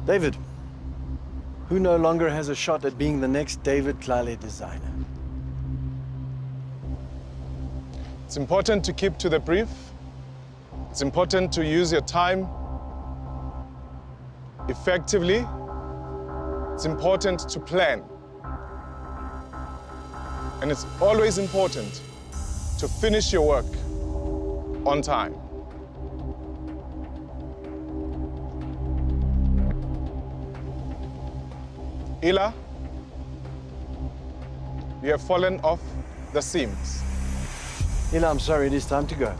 David, who no longer has a shot at being the next David Tlale designer? It's important to keep to the brief. It's important to use your time effectively. It's important to plan. And it's always important to finish your work on time. Ila, you have fallen off the seams. Ila, I'm sorry, it is time to go.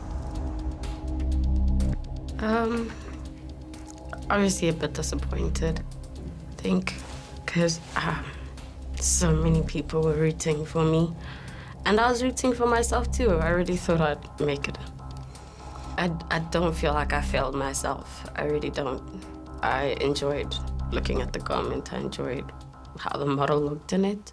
Obviously a bit disappointed, I think, because so many people were rooting for me. And I was rooting for myself too. I really thought I'd make it. I don't feel like I failed myself. I really don't. I enjoyed looking at the garment. I enjoyed how the model looked in it.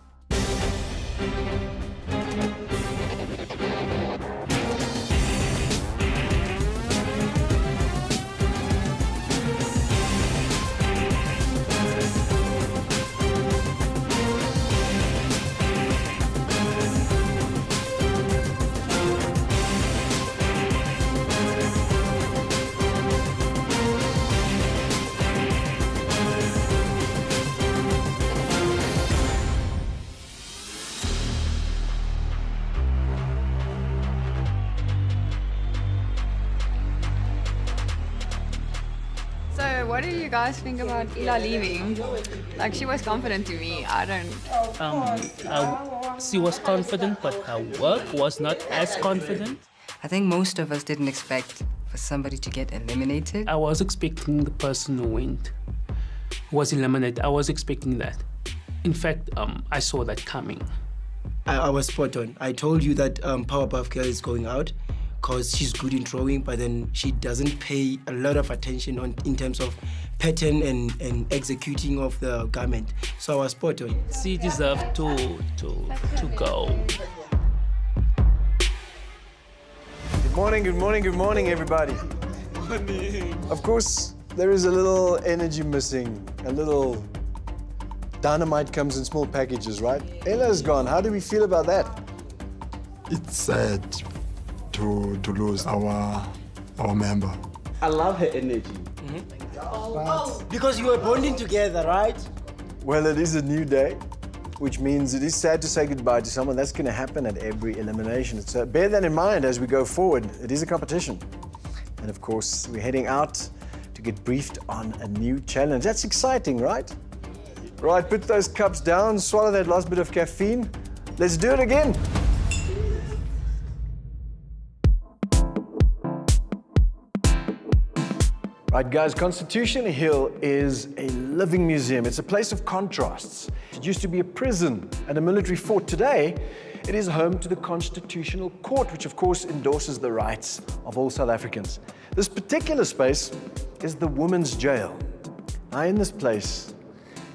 So what do you guys think about Ila leaving? Like, she was confident to me. I don't... She was confident, but her work was not as confident. I think most of us didn't expect for somebody to get eliminated. I was expecting the person who went was eliminated. I was expecting that. In fact, I saw that coming. I was spot on. I told you that Powerpuff Girl is going out because she's good in drawing, but then she doesn't pay a lot of attention in terms of pattern and executing of the garment. So I was spot on. She deserved to go. Good morning, good morning, good morning, everybody. Morning. Of course, there is a little energy missing, a little dynamite comes in small packages, right? Ella's gone. How do we feel about that? It's sad to lose our member. I love her energy. Because you were bonding together, right? Well, it is a new day, which means it is sad to say goodbye to someone. That's going to happen at every elimination. So bear that in mind as we go forward. It is a competition. And of course, we're heading out to get briefed on a new challenge. That's exciting, right? Right, put those cups down, swallow that last bit of caffeine. Let's do it again. Right, guys, Constitution Hill is a living museum. It's a place of contrasts. It used to be a prison and a military fort. Today, it is home to the Constitutional Court, which of course endorses the rights of all South Africans. This particular space is the women's jail. Now, in this place,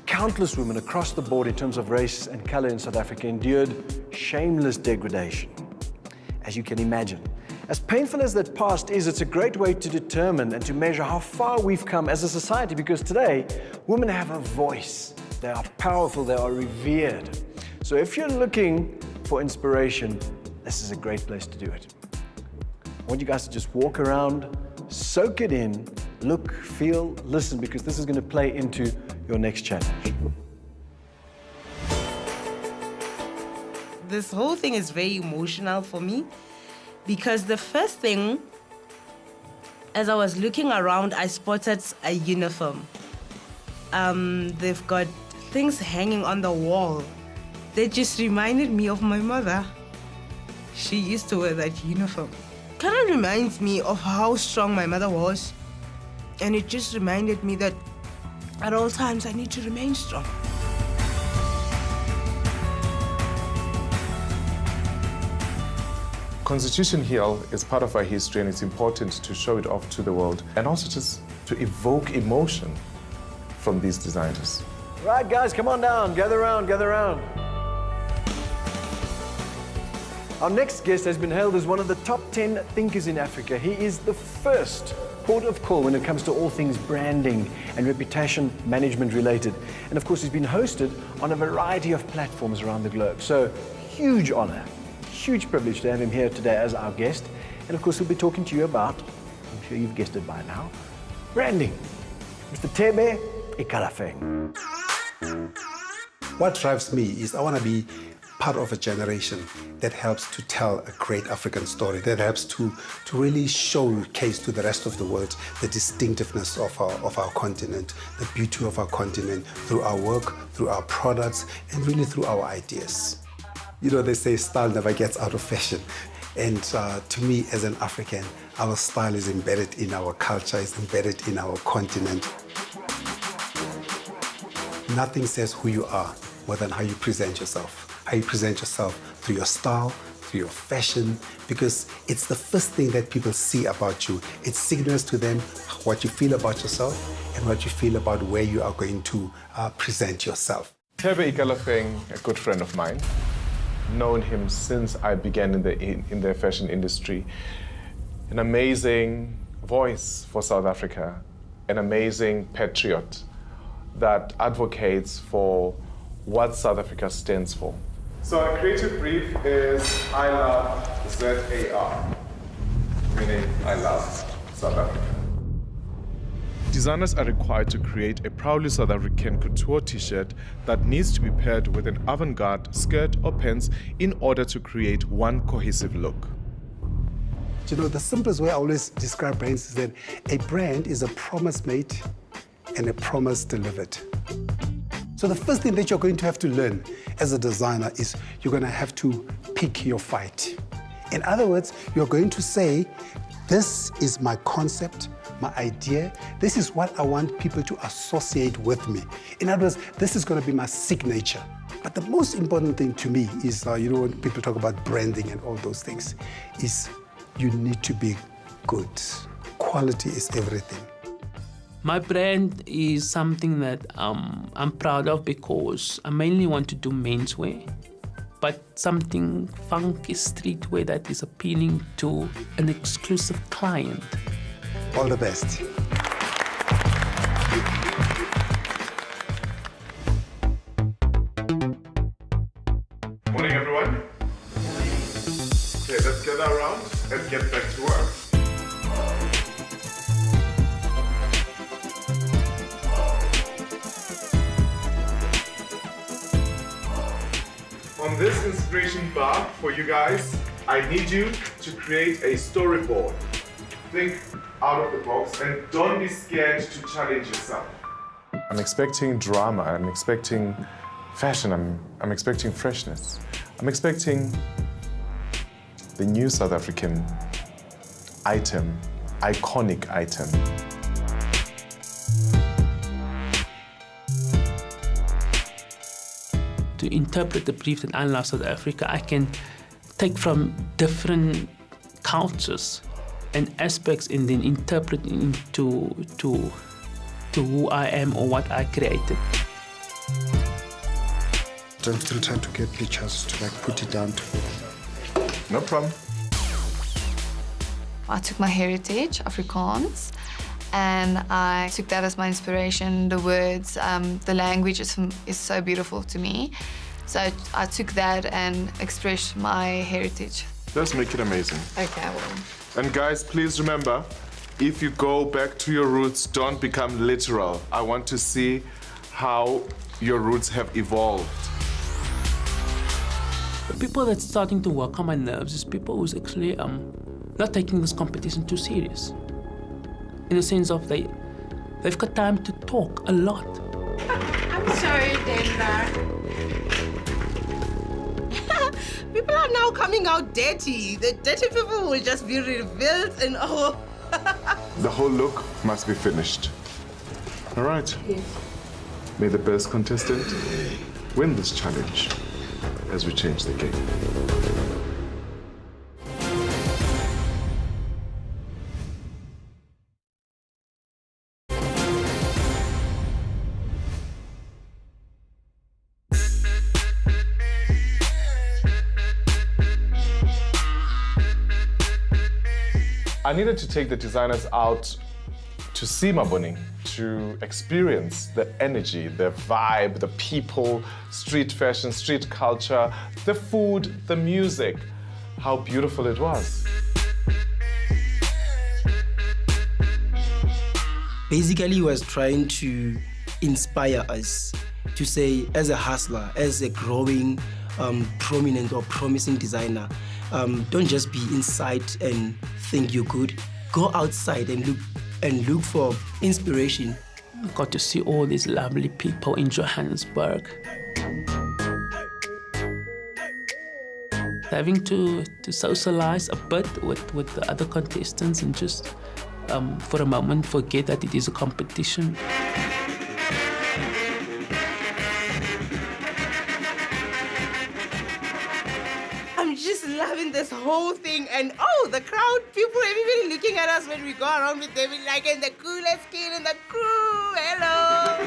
countless women across the board in terms of race and color in South Africa endured shameless degradation, as you can imagine. As painful as that past is, it's a great way to determine and to measure how far we've come as a society, because today, women have a voice. They are powerful, they are revered. So if you're looking for inspiration, this is a great place to do it. I want you guys to just walk around, soak it in, look, feel, listen, because this is going to play into your next challenge. This whole thing is very emotional for me because the first thing, as I was looking around, I spotted a uniform. They've got things hanging on the wall. They just reminded me of my mother. She used to wear that uniform. Kind of reminds me of how strong my mother was. And it just reminded me that at all times I need to remain strong. Constitution Hill is part of our history, and it's important to show it off to the world and also just to evoke emotion from these designers. Right, guys, come on down. Gather around, gather around. Our next guest has been hailed as one of the top 10 thinkers in Africa. He is the first port of call when it comes to all things branding and reputation management related. And of course, he's been hosted on a variety of platforms around the globe. So, huge honor, huge privilege to have him here today as our guest. And of course, we'll be talking to you about, I'm sure you've guessed it by now, branding. Mr. Tlale Ikalafeng. What drives me is I want to be part of a generation that helps to tell a great African story, that helps to really showcase to the rest of the world the distinctiveness of our continent, the beauty of our continent through our work, through our products, and really through our ideas. You know, they say style never gets out of fashion. And to me, as an African, our style is embedded in our culture, is embedded in our continent. Nothing says who you are more than how you present yourself. How you present yourself through your style, through your fashion, because it's the first thing that people see about you. It signals to them what you feel about yourself and what you feel about where you are going to present yourself. Tlale Ikalafeng, a good friend of mine, known him since I began in the fashion industry. An amazing voice for South Africa, an amazing patriot that advocates for what South Africa stands for. So our creative brief is I love ZAR, meaning I love South Africa. Designers are required to create a proudly South African couture t-shirt that needs to be paired with an avant-garde skirt or pants in order to create one cohesive look. You know, the simplest way I always describe brands is that a brand is a promise made and a promise delivered. So the first thing that you're going to have to learn as a designer is you're going to have to pick your fight. In other words, you're going to say, this is my concept, my idea. This is what I want people to associate with me. In other words, this is going to be my signature. But the most important thing to me is, you know, when people talk about branding and all those things, is you need to be good. Quality is everything. My brand is something that I'm proud of because I mainly want to do menswear, but something funky streetwear that is appealing to an exclusive client. All the best. Morning, everyone. Okay, let's gather around and get back to work. On this inspiration bar for you guys, I need you to create a storyboard. Think out of the box and don't be scared to challenge yourself. I'm expecting drama, I'm expecting fashion, I'm expecting freshness. I'm expecting the new South African item, iconic item. To interpret the brief that I love South Africa, I can take from different cultures and aspects and then interpret into who I am or what I created. I'm still trying to get pictures to put it down to. No problem. I took my heritage, Afrikaans, and I took that as my inspiration. The words, the language is so beautiful to me. So I took that and expressed my heritage. Let's make it amazing. Okay, I will. And guys, please remember, if you go back to your roots, don't become literal. I want to see how your roots have evolved. The people that's starting to work on my nerves is people who's actually not taking this competition too serious. In the sense of they've got time to talk a lot. I'm sorry, Denver. People are now coming out dirty. The dirty people will just be revealed and all. The whole look must be finished. All right. Yes. May the best contestant win this challenge as we change the game. I needed to take the designers out to see Maboning, to experience the energy, the vibe, the people, street fashion, street culture, the food, the music, how beautiful it was. Basically, he was trying to inspire us to say, as a hustler, as a growing, prominent or promising designer, don't just be inside and think you're good. Go outside and look for inspiration. Got to see all these lovely people in Johannesburg. Having to socialize a bit with the other contestants and just for a moment forget that it is a competition. I'm just loving this whole thing, and oh, the crowd, people, everybody looking at us when we go around with them, like in the coolest kid in the crew. Hello.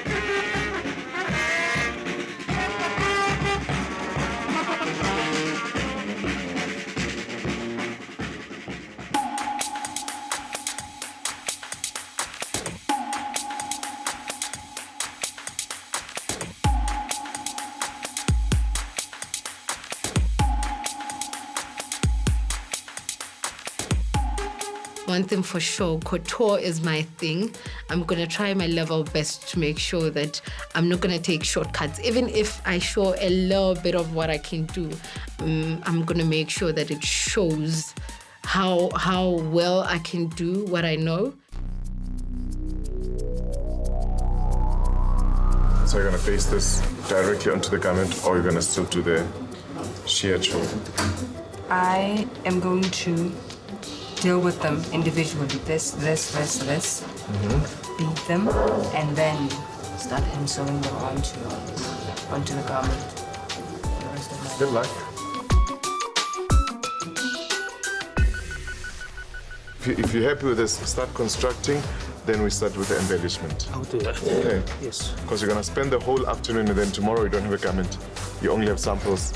One thing for sure, couture is my thing. I'm gonna try my level best to make sure that I'm not gonna take shortcuts. Even if I show a little bit of what I can do, I'm gonna make sure that it shows how well I can do what I know. So you're gonna paste this directly onto the garment, or you're gonna still do the sheer choke? I am going to deal with them individually. This. Beat them, and then start hand sewing them onto the garment. The rest of my Good luck. If you're happy with this, start constructing, then we start with the embellishment. I'll do that. Okay. Yes. Because you're gonna spend the whole afternoon and then tomorrow you don't have a garment. You only have samples.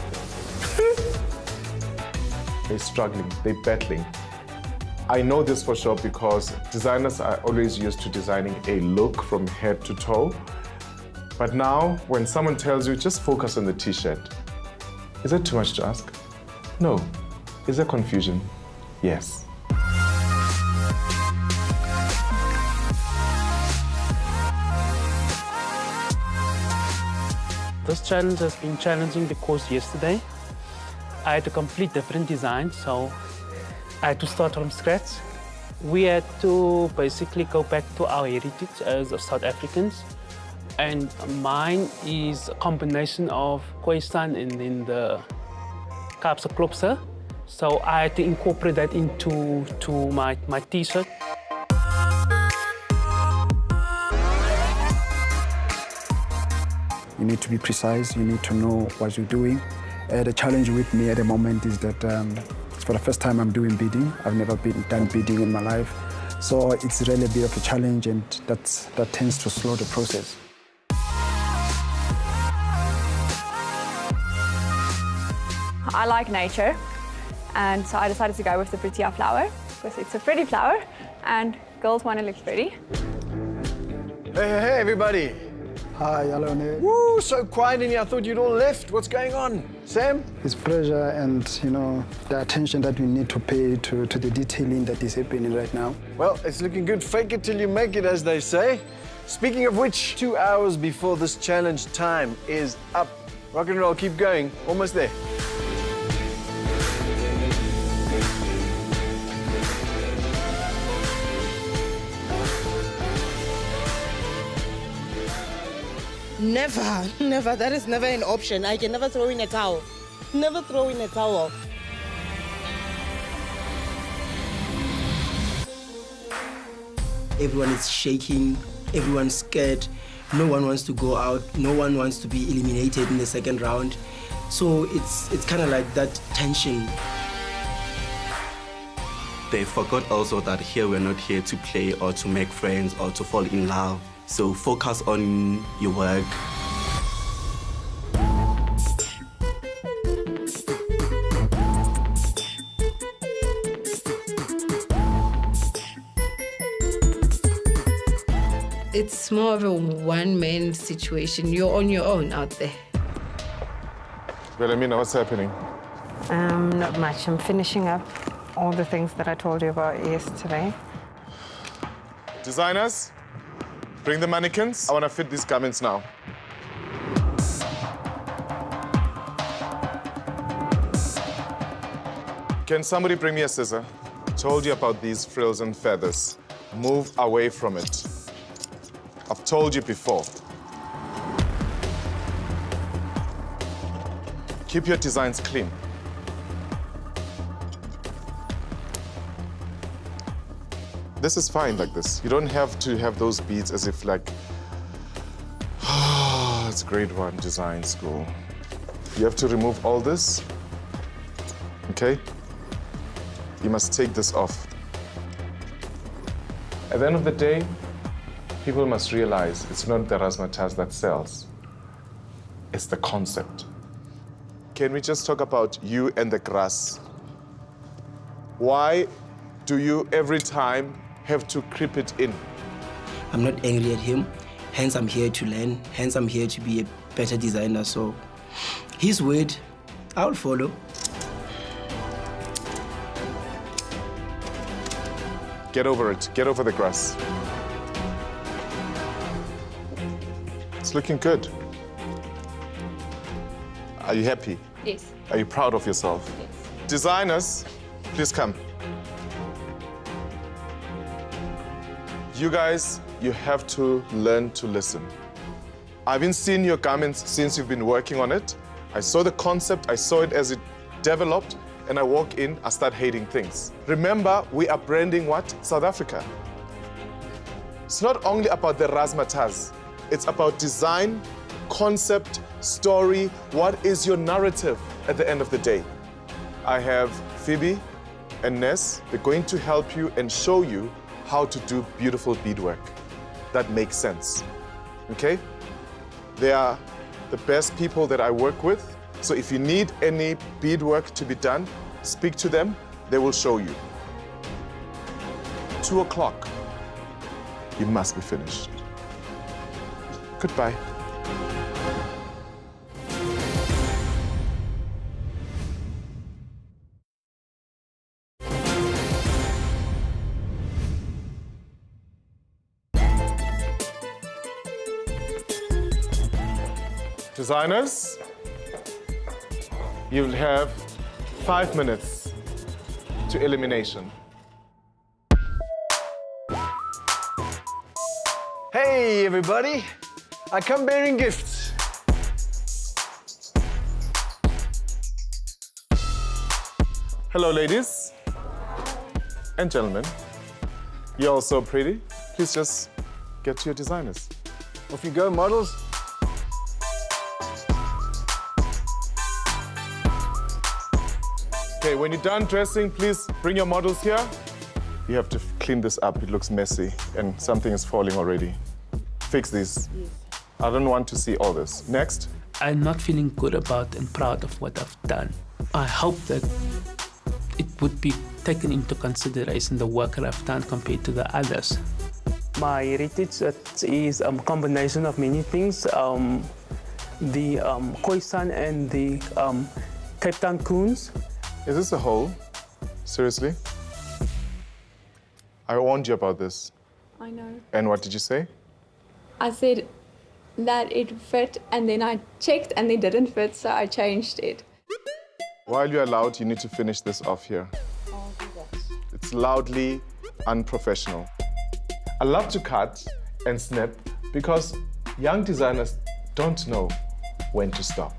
They're struggling, they're battling. I know this for sure because designers are always used to designing a look from head to toe. But now, when someone tells you, just focus on the t-shirt, is that too much to ask? No. Is there confusion? Yes. This challenge has been challenging because yesterday I had to complete different designs, so I had to start from scratch. We had to basically go back to our heritage as South Africans. And mine is a combination of Khoisan and then the Kaapse Klopse. So I had to incorporate that into my t-shirt. You need to be precise, you need to know what you're doing. The challenge with me at the moment is that for the first time I'm doing beading. I've never done beading in my life. So it's really a bit of a challenge, and that tends to slow the process. I like nature, and so I decided to go with the Protea flower because it's a pretty flower and girls want to look pretty. Hey, everybody. Hi, Alone. Woo, so quiet in here. I thought you'd all left. What's going on? Sam? It's pleasure and, the attention that we need to pay to the detailing that is happening right now. Well, it's looking good. Fake it till you make it, as they say. Speaking of which, 2 hours before this challenge time is up. Rock and roll, keep going. Almost there. Never. That is never an option. I can never throw in a towel. Never throw in a towel. Everyone is shaking, everyone's scared, no one wants to go out, no one wants to be eliminated in the second round. So it's kind of like that tension. They forgot also that here we're not here to play or to make friends or to fall in love. So focus on your work. It's more of a one-man situation. You're on your own out there. Wilhelmina, what's happening? Not much. I'm finishing up all the things that I told you about yesterday. Designers, bring the mannequins. I want to fit these garments now. Can somebody bring me a scissor? Told you about these frills and feathers. Move away from it. I've told you before. Keep your designs clean. This is fine like this. You don't have to have those beads as if like, it's grade 1 design school. You have to remove all this, okay? You must take this off. At the end of the day, people must realize it's not the razzmatazz that sells. It's the concept. Can we just talk about you and the grass? Why do you every time have to creep it in? I'm not angry at him, hence I'm here to learn, hence I'm here to be a better designer, so his word, I'll follow. Get over it, get over the grass. It's looking good. Are you happy? Yes. Are you proud of yourself? Yes. Designers, please come. You guys, you have to learn to listen. I've been seeing your garments since you've been working on it. I saw the concept, I saw it as it developed, and I walk in, I start hating things. Remember, we are branding what? South Africa. It's not only about the razzmatazz, it's about design, concept, story. What is your narrative at the end of the day? I have Phoebe and Ness. They're going to help you and show you how to do beautiful beadwork that makes sense, okay? They are the best people that I work with. So if you need any beadwork to be done, speak to them, they will show you. 2 o'clock, you must be finished. Goodbye. Designers, you'll have 5 minutes to elimination. Hey, everybody. I come bearing gifts. Hello, ladies and gentlemen. You're all so pretty. Please just get to your designers. Off you go, models. Okay, when you're done dressing, please bring your models here. You have to clean this up. It looks messy and something is falling already. Fix this. Yes. I don't want to see all this. Next. I'm not feeling good about and proud of what I've done. I hope that it would be taken into consideration the work that I've done compared to the others. My heritage is a combination of many things. The Khoisan and the Cape Town Coons. Is this a hole? Seriously? I warned you about this. I know. And what did you say? I said that it fit, and then I checked and it didn't fit, so I changed it. While you're allowed, you need to finish this off here. It's loudly unprofessional. I love to cut and snip because young designers don't know when to stop.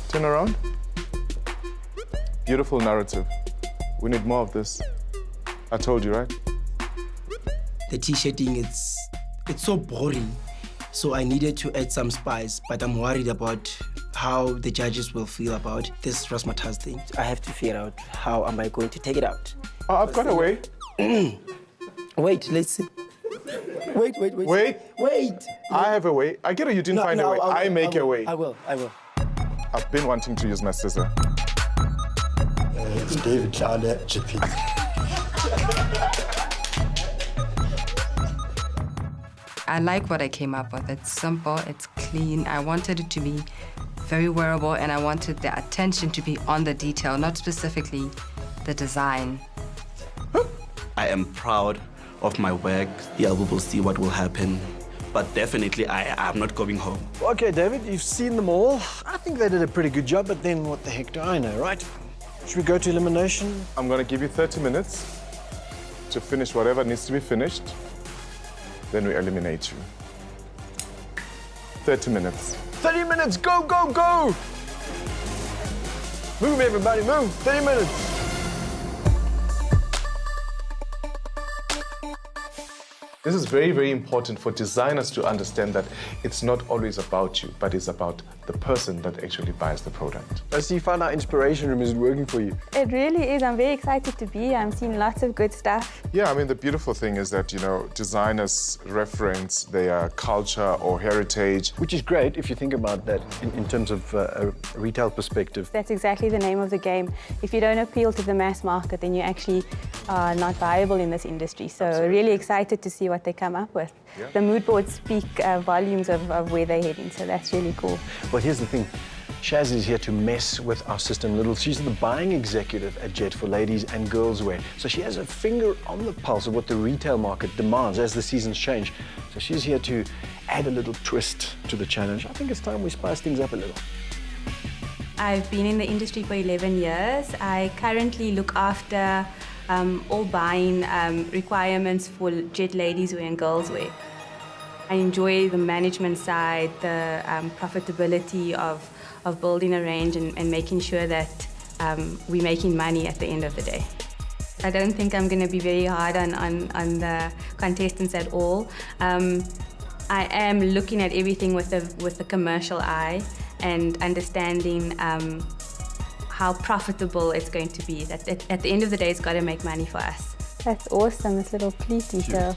Turn around. Beautiful narrative. We need more of this. I told you, right? The t-shirting, it's so boring. So I needed to add some spice, but I'm worried about how the judges will feel about this razzmatazz thing. I have to figure out how am I going to take it out. Oh, I've got a way. Wait, let's see. Wait. Wait. I have a way. I get it, you didn't find a way. I make a way. I will. I've been wanting to use my scissor. It's David Tlale, GP. I like what I came up with. It's simple, it's clean. I wanted it to be very wearable, and I wanted the attention to be on the detail, not specifically the design. I am proud of my work. Yeah, we will see what will happen. But definitely, I'm not going home. Okay, David, you've seen them all. I think they did a pretty good job, but then what the heck do I know, right? Should we go to elimination? I'm going to give you 30 minutes to finish whatever needs to be finished. Then we eliminate you. 30 minutes. 30 minutes, go, go, go! Move, everybody, move. 30 minutes. This is very, very important for designers to understand that it's not always about you, but it's about the person that actually buys the product. I see you found our inspiration room. Is it working for you? It really is. I'm very excited to be here. I'm seeing lots of good stuff. Yeah, I mean, the beautiful thing is that, designers reference their culture or heritage. Which is great if you think about that in terms of a retail perspective. That's exactly the name of the game. If you don't appeal to the mass market, then you actually are not viable in this industry. So really excited to see what they come up with. Yeah. The mood boards speak volumes of where they're heading, so that's really cool. Well, here's the thing. Shaz is here to mess with our system a little. She's the buying executive at Jet for ladies and girls wear. So she has a finger on the pulse of what the retail market demands as the seasons change. So she's here to add a little twist to the challenge. I think it's time we spice things up a little. I've been in the industry for 11 years. I currently look after all buying requirements for Jet ladies wear and girls wear. I enjoy the management side, the profitability of building a range and making sure that we're making money at the end of the day. I don't think I'm going to be very hard on the contestants at all. I am looking at everything with a commercial eye and understanding how profitable it's going to be. That at the end of the day, it's got to make money for us. That's awesome, this little pleat detail.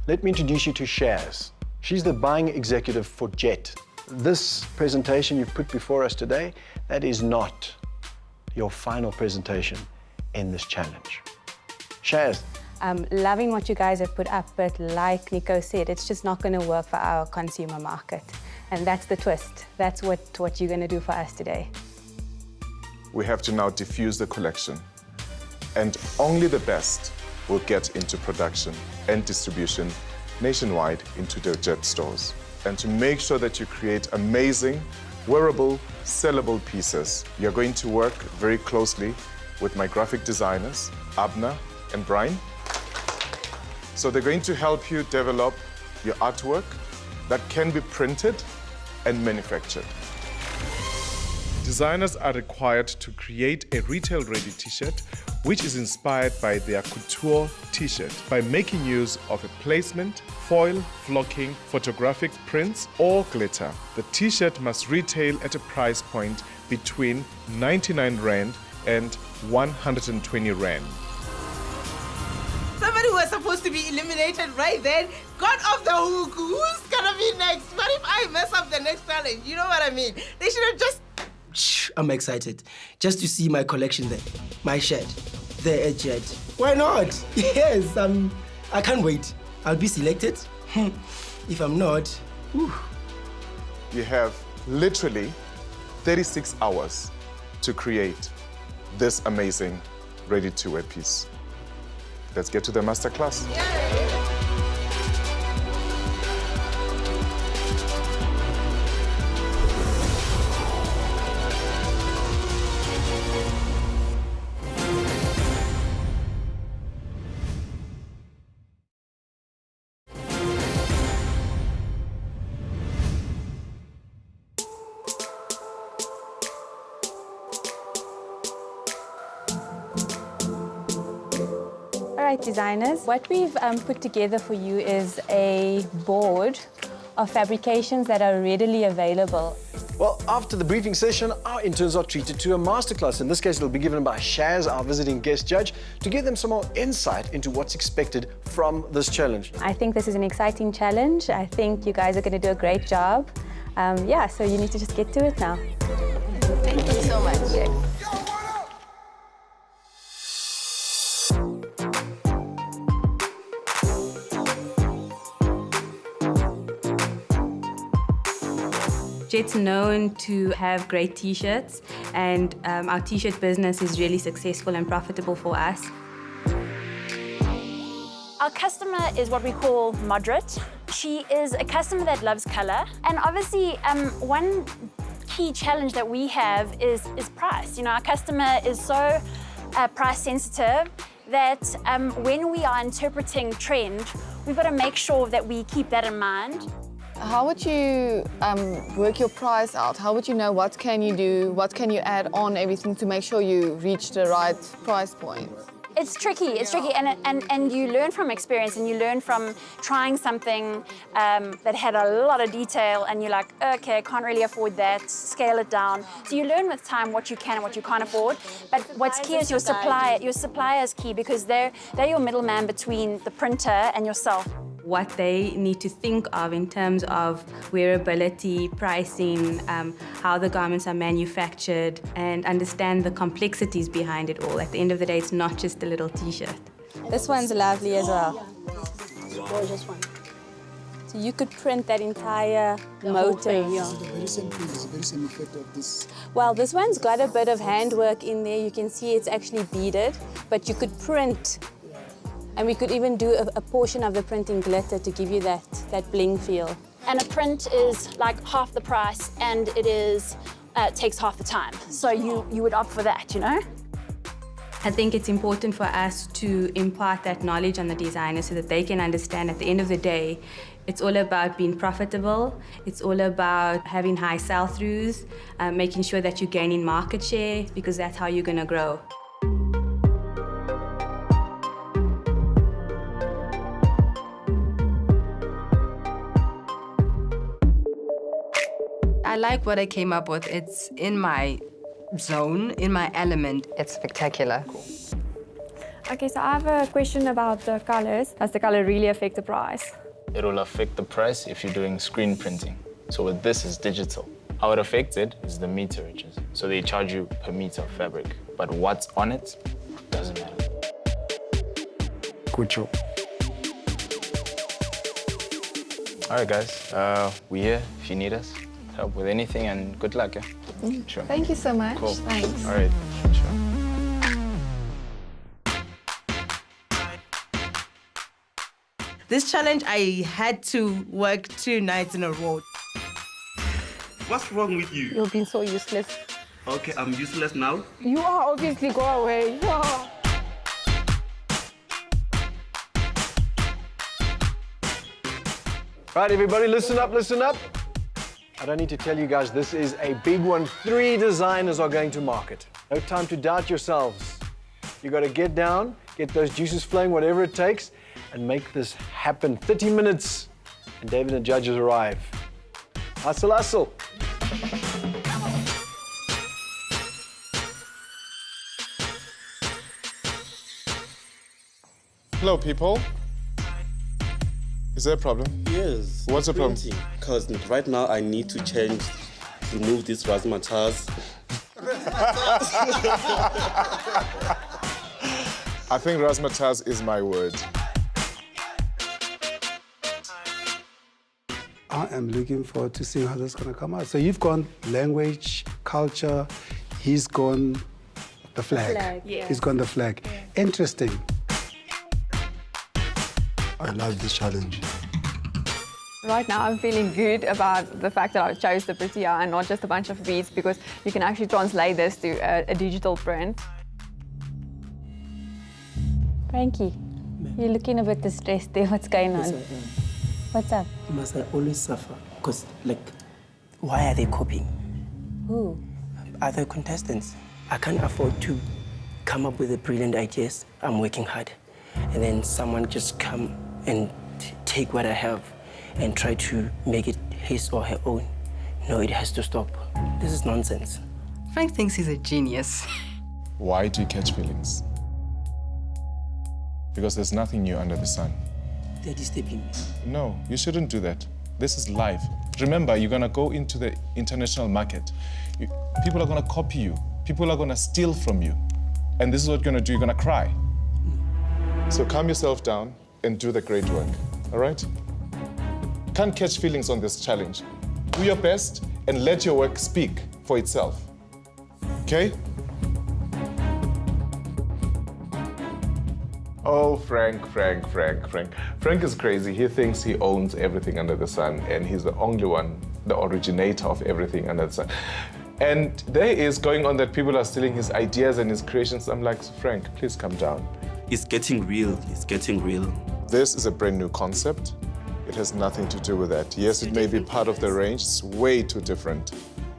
Let me introduce you to Shaz. She's the buying executive for Jet. This presentation you've put before us today, that is not your final presentation in this challenge. Shaz. I'm loving what you guys have put up, but like Nico said, it's just not going to work for our consumer market. And that's the twist. That's what you're going to do for us today. We have to now diffuse the collection. And only the best will get into production and distribution nationwide into the Jet stores. And to make sure that you create amazing, wearable, sellable pieces, you're going to work very closely with my graphic designers, Abner and Brian. So they're going to help you develop your artwork that can be printed and manufactured. Designers are required to create a retail-ready t-shirt which is inspired by their couture t-shirt by making use of a placement, foil, flocking, photographic prints, or glitter. The t-shirt must retail at a price point between 99 Rand and 120 Rand. Somebody who was supposed to be eliminated right then got off the hook. Who's gonna be next? What if I mess up the next challenge? You know what I mean? They should have just... I'm excited just to see my collection there. My shirt, there at Jet. Why not? Yes, I can't wait. I'll be selected. If I'm not, whew. You have literally 36 hours to create this amazing ready-to-wear piece. Let's get to the masterclass. All right, designers, what we've put together for you is a board of fabrications that are readily available. Well, after the briefing session, our interns are treated to a masterclass. In this case, it'll be given by Shaz, our visiting guest judge, to give them some more insight into what's expected from this challenge. I think this is an exciting challenge. I think you guys are going to do a great job. Yeah, so you need to just get to it now. Thank you so much. Jet's known to have great t-shirts, and our t-shirt business is really successful and profitable for us. Our customer is what we call moderate. She is a customer that loves color. And obviously, one key challenge that we have is price. You know, our customer is so price sensitive that when we are interpreting trend, we've got to make sure that we keep that in mind. How would you work your price out? How would you know what can you do, what can you add on everything to make sure you reach the right price point? It's tricky, and you learn from experience, and you learn from trying something that had a lot of detail, and you're like, okay, I can't really afford that, scale it down. So you learn with time what you can and what you can't afford, but what's key is your supplier. Your supplier is key because they're your middleman between the printer and yourself. What they need to think of in terms of wearability, pricing, how the garments are manufactured, and understand the complexities behind it all. At the end of the day, it's not just a little t-shirt. This one's lovely as well. Gorgeous one. So you could print that entire motive. Very same effect of this. Well, this one's got a bit of handwork in there. You can see it's actually beaded, but you could print. And we could even do a portion of the print in glitter to give you that bling feel. And a print is like half the price, and it takes half the time. So you would opt for that, you know? I think it's important for us to impart that knowledge on the designers so that they can understand at the end of the day, it's all about being profitable. It's all about having high sell-throughs, making sure that you're gaining market share, because that's how you're going to grow. I like what I came up with. It's in my zone, in my element. It's spectacular. Cool. Okay, so I have a question about the colors. Does the color really affect the price? It will affect the price if you're doing screen printing. So with this, it's digital. How it affects it is the meterages. So they charge you per meter of fabric, but what's on it doesn't matter. Good job. All right, guys, we're here if you need us. Help with anything, and good luck, yeah? Sure. Thank you so much. Cool. Thanks. All right, sure. This challenge, I had to work 2 nights in a row. What's wrong with you? You've been so useless. Okay, I'm useless now. You are, obviously. Go away. You are. Right, everybody, listen up, listen up. I don't need to tell you guys, this is a big one. 3 designers are going to market. No time to doubt yourselves. You got to get down, get those juices flowing, whatever it takes, and make this happen. 30 minutes, and David and judges arrive. Hustle, hustle. Hello, people. Is there a problem? Yes. What's the problem? Because right now I need to remove this razzmatazz. I think razzmatazz is my word. I am looking forward to seeing how this is going to come out. So you've gone language, culture, he's gone the flag. Yeah. He's gone the flag. Yeah. Interesting. I love this challenge. Right now, I'm feeling good about the fact that I chose the prettier and not just a bunch of beads, because you can actually translate this to a digital print. Frankie, you're looking a bit distressed there. What's going on? What's up? Must I always suffer? Because, like, why are they copying? Who? Other contestants. I can't afford to come up with the brilliant ideas. I'm working hard. And then someone just come and take what I have and try to make it his or her own. No, it has to stop. This is nonsense. Frank thinks he's a genius. Why do you catch feelings? Because there's nothing new under the sun. They're disturbing me. No, you shouldn't do that. This is life. Remember, you're gonna go into the international market. People are gonna copy you. People are gonna steal from you. And this is what you're gonna do, you're gonna cry. So calm yourself down and do the great work, all right? Can't catch feelings on this challenge. Do your best and let your work speak for itself, okay? Oh, Frank. Frank is crazy. He thinks he owns everything under the sun, and he's the only one, the originator of everything under the sun. And there is going on that people are stealing his ideas and his creations. I'm like, Frank, please calm down. It's getting real. It's getting real. This is a brand new concept. It has nothing to do with that. Yes, it may be part of the range. It's way too different.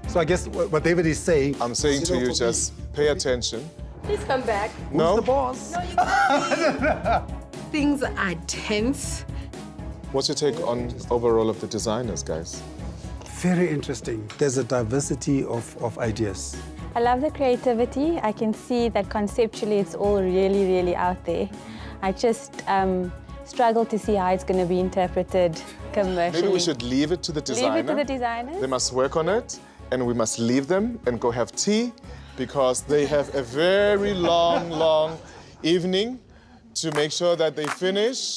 So I guess what David is saying... I'm saying to you, just pay attention. Please come back. No? Who's the boss? No, you can't. Things are tense. What's your take on overall of the designers, guys? Very interesting. There's a diversity of ideas. I love the creativity. I can see that conceptually it's all really, really out there. I just struggle to see how it's going to be interpreted commercially. Maybe we should leave it to the designer. Leave it to the designers? They must work on it, and we must leave them and go have tea, because they have a very long evening to make sure that they finish.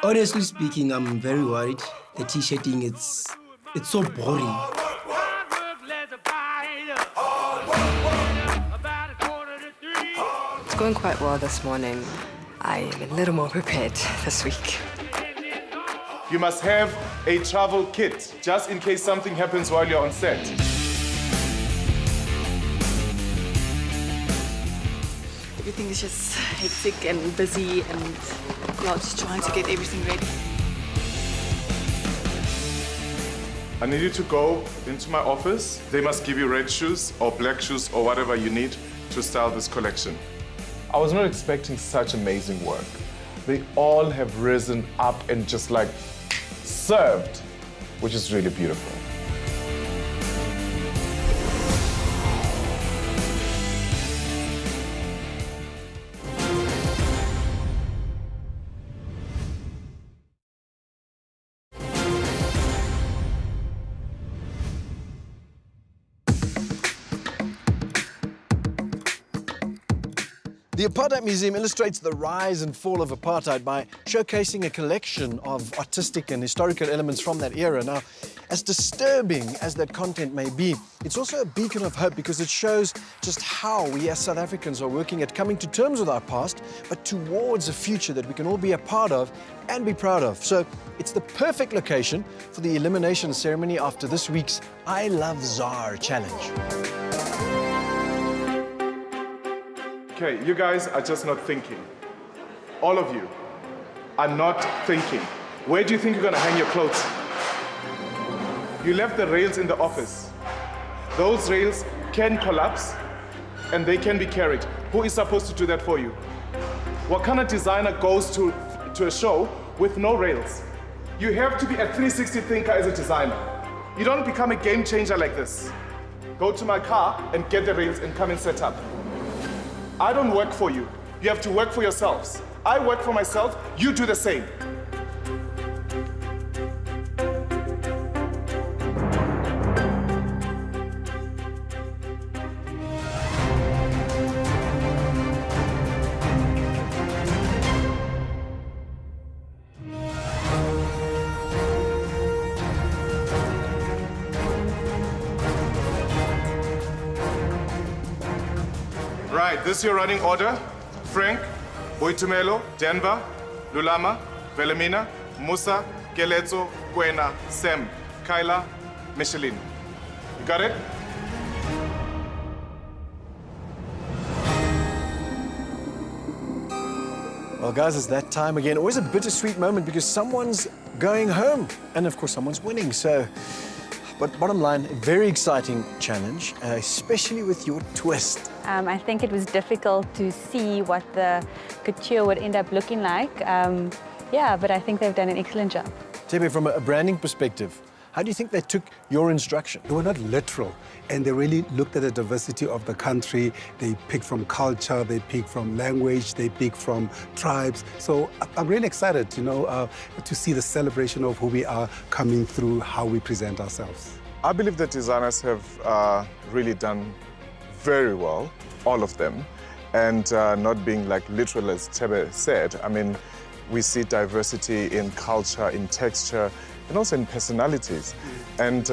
Honestly speaking, I'm very worried. The t-shirting, it's so boring. It's going quite well this morning. I am a little more prepared this week. You must have a travel kit, just in case something happens while you're on set. Everything is just hectic and busy and just trying to get everything ready. I need you to go into my office. They must give you red shoes or black shoes or whatever you need to style this collection. I was not expecting such amazing work. They all have risen up and just like served, which is really beautiful. The Apartheid Museum illustrates the rise and fall of apartheid by showcasing a collection of artistic and historical elements from that era. Now, as disturbing as that content may be, it's also a beacon of hope because it shows just how we as South Africans are working at coming to terms with our past, but towards a future that we can all be a part of and be proud of. So it's the perfect location for the elimination ceremony after this week's I Love ZAR challenge. Okay, you guys are just not thinking. All of you are not thinking. Where do you think you're gonna hang your clothes? You left the rails in the office. Those rails can collapse and they can be carried. Who is supposed to do that for you? What kind of designer goes to a show with no rails? You have to be a 360 thinker as a designer. You don't become a game changer like this. Go to my car and get the rails and come and set up. I don't work for you. You have to work for yourselves. I work for myself, you do the same. Right, this is your running order. Frank, Boitumelo, Denver, Lulama, Velemina, Musa, Keletso, Kwena, Sem, Kyla, Michelin. You got it? Well, guys, it's that time again. Always a bittersweet moment because someone's going home and, of course, someone's winning. So But bottom line, a very exciting challenge, especially with your twist. I think it was difficult to see what the couture would end up looking like. Yeah, but I think they've done an excellent job. Tebe, from a branding perspective, how do you think they took your instruction? They were not literal, and they really looked at the diversity of the country. They picked from culture, they picked from language, they picked from tribes. So I'm really excited, to see the celebration of who we are coming through how we present ourselves. I believe the designers have really done very well, all of them, and not being like literal as Tebe said. I mean, we see diversity in culture, in texture, and also in personalities. And,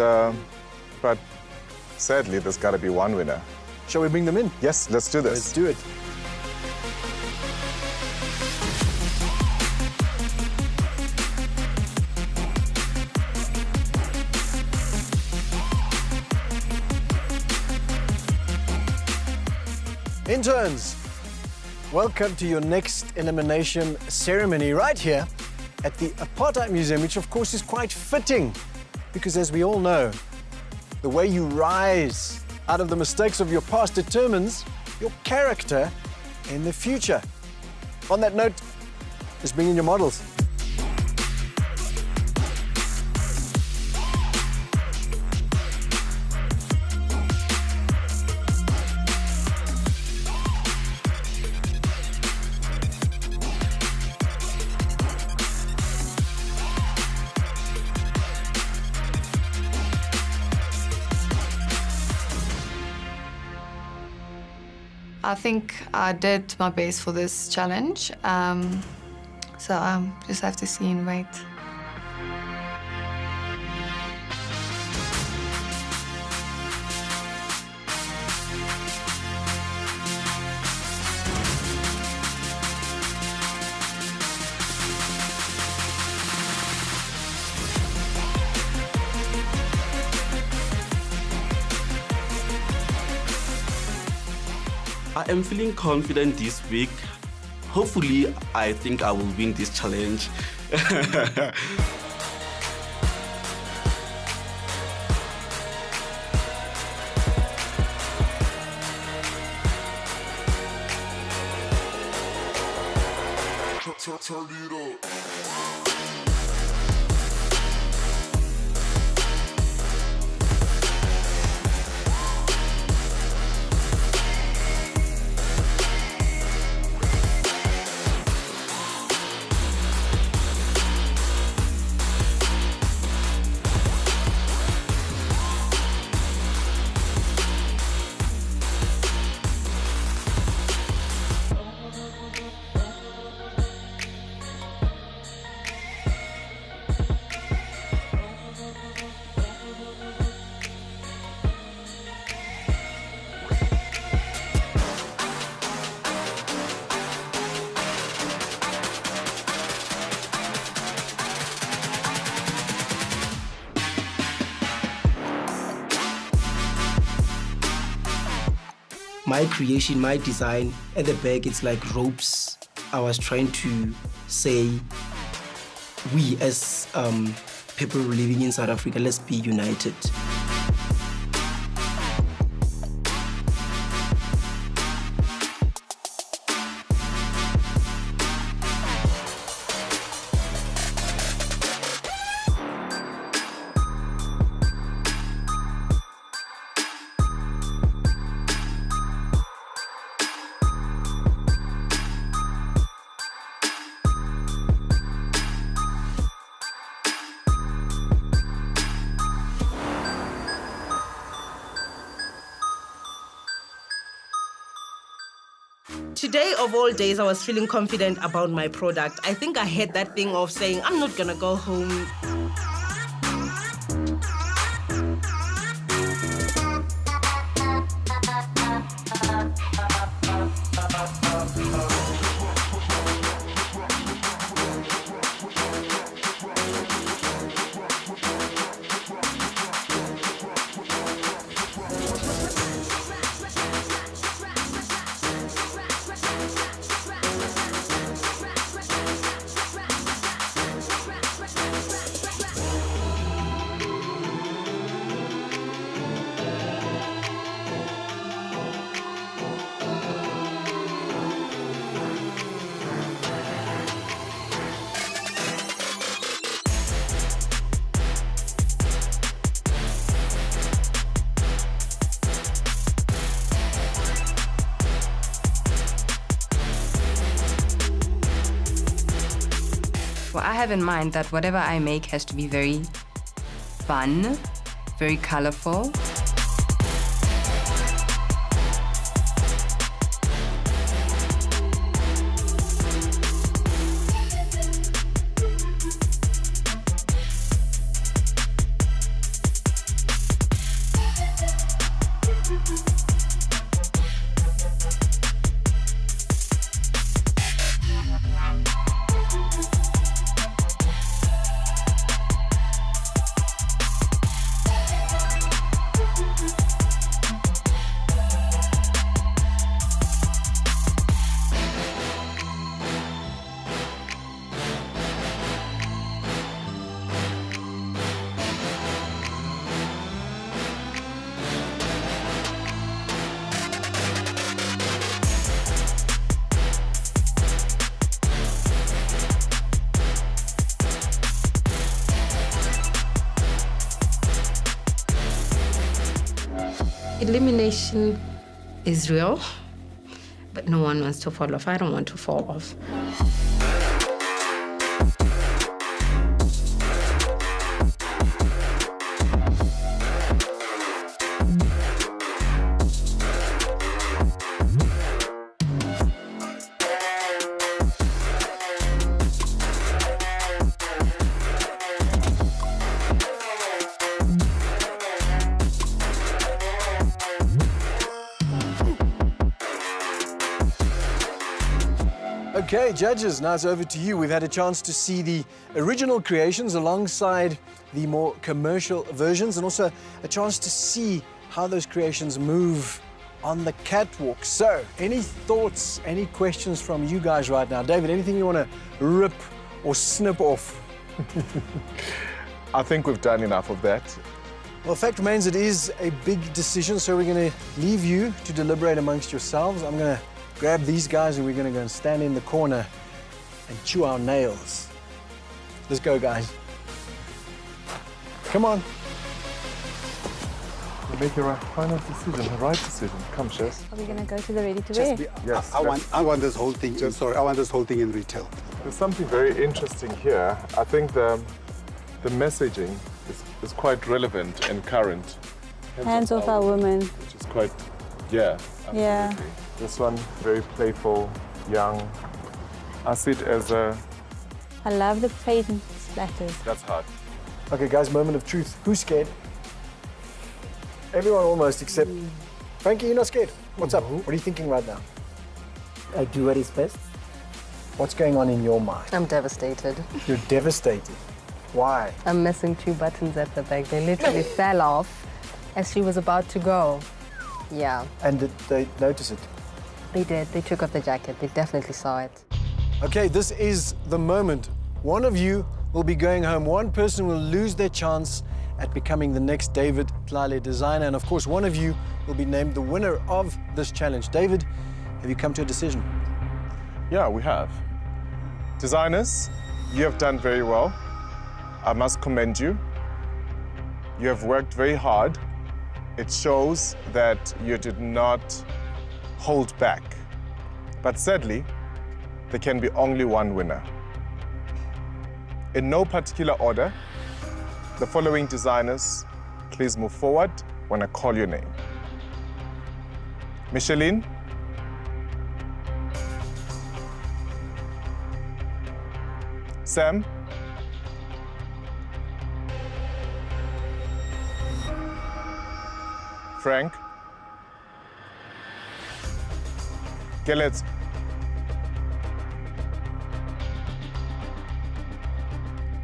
but sadly, there's got to be one winner. Shall we bring them in? Yes, let's do this. Let's do it. Interns, welcome to your next elimination ceremony right here at the Apartheid Museum, which of course is quite fitting because, as we all know, the way you rise out of the mistakes of your past determines your character in the future. On that note, let's bring in your models. I think I did my best for this challenge, so just have to see and wait. I am feeling confident this week. Hopefully, I think I will win this challenge. Turn it up. My creation, my design, at the back, it's like ropes. I was trying to say, we as people living in South Africa, let's be united. Today of all days, I was feeling confident about my product. I think I had that thing of saying, I'm not gonna go home. Well, I have in mind that whatever I make has to be very fun, very colorful. Elimination is real, but no one wants to fall off. I don't want to fall off. Okay, judges, now it's over to you. We've had a chance to see the original creations alongside the more commercial versions, and also a chance to see how those creations move on the catwalk. So, any thoughts, any questions from you guys right now? David, anything you want to rip or snip off? I think we've done enough of that. Well, fact remains it is a big decision, so we're going to leave you to deliberate amongst yourselves. I'm going to grab these guys and we're going to go and stand in the corner and chew our nails. Let's go, guys. Come on. You make the final decision, the right decision. Come, Chess. Are we going to go to the ready-to-wear? Yes. I want this whole thing. I want this whole thing in retail. There's something very interesting here. I think the messaging is quite relevant and current. Hands off our women. Which is quite, yeah. Absolutely. Yeah. This one, very playful, young. I see it as a... I love the paint splatters. That's hard. Okay, guys, moment of truth. Who's scared? Everyone almost, except... Frankie, you're not scared. What's up? What are you thinking right now? I do what is best. What's going on in your mind? I'm devastated. You're devastated. Why? I'm missing 2 buttons at the back. They literally fell off as she was about to go. Yeah. And did they notice it? They did. They took off the jacket. They definitely saw it. Okay, this is the moment. One of you will be going home. One person will lose their chance at becoming the next David Tlale designer. And of course, one of you will be named the winner of this challenge. David, have you come to a decision? Yeah, we have. Designers, you have done very well. I must commend you. You have worked very hard. It shows that you did not hold back. But sadly, there can be only one winner. In no particular order, the following designers, please move forward when I call your name. Micheline, Sam, Frank, Gillett,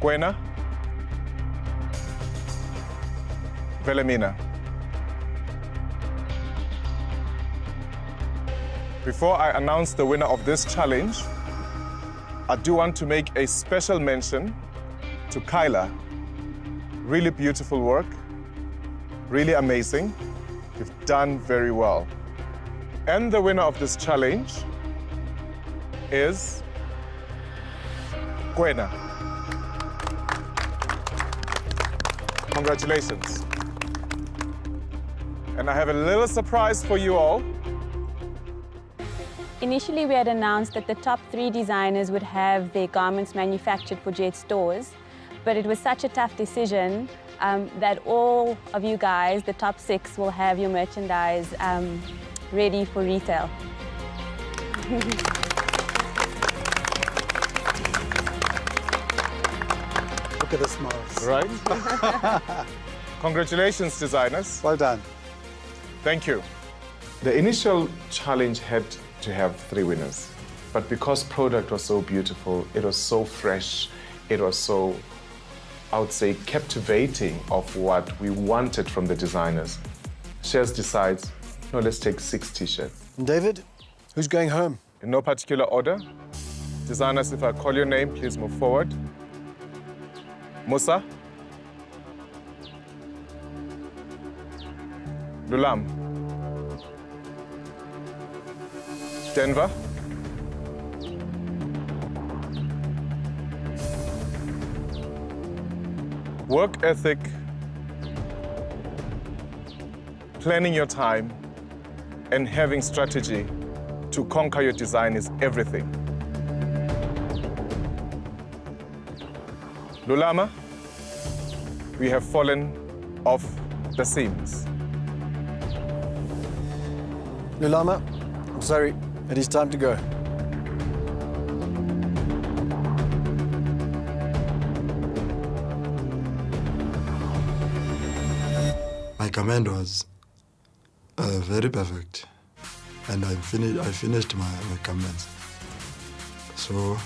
Gwena, Wilhelmina. Before I announce the winner of this challenge, I do want to make a special mention to Kyla. Really beautiful work, really amazing. You've done very well. And the winner of this challenge is Gwena. Congratulations. And I have a little surprise for you all. Initially, we had announced that the top 3 designers would have their garments manufactured for Jet stores, but it was such a tough decision that all of you guys, the top 6, will have your merchandise ready for retail. Look at the smiles. Right? Congratulations, designers. Well done. Thank you. The initial challenge had to have 3 winners, but because product was so beautiful, it was so fresh, it was so, I would say, captivating of what we wanted from the designers, Shares decides, no, let's take 6 t-shirts. David, who's going home? In no particular order. Designers, if I call your name, please move forward. Musa. Lulam. Denver. Work ethic, planning your time, and having strategy to conquer your design is everything. Lulama, we have fallen off the seams. Lulama, I'm sorry, it is time to go. My command was very perfect, and I finished my comments. So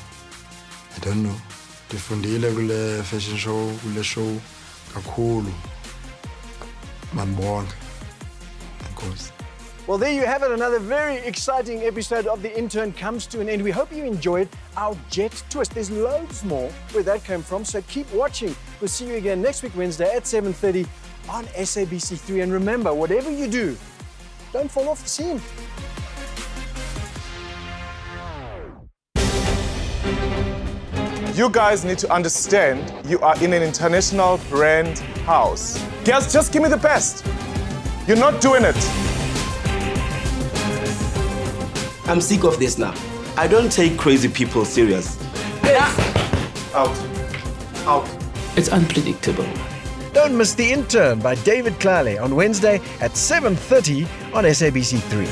I don't know. Ndifundile kule fashion show, kule show kakhulu. Manibonke. Enkosi. Well, there you have it. Another very exciting episode of The Intern comes to an end. We hope you enjoyed our jet twist. There's loads more where that came from, so keep watching. We'll see you again next week, Wednesday at 7:30 on SABC3. And remember, whatever you do, don't fall off the scene. You guys need to understand you are in an international brand house. Girls, just give me the best. You're not doing it. I'm sick of this now. I don't take crazy people serious. Out. Out. It's unpredictable. Don't miss The Intern by David Tlale on Wednesday at 7:30 on SABC3.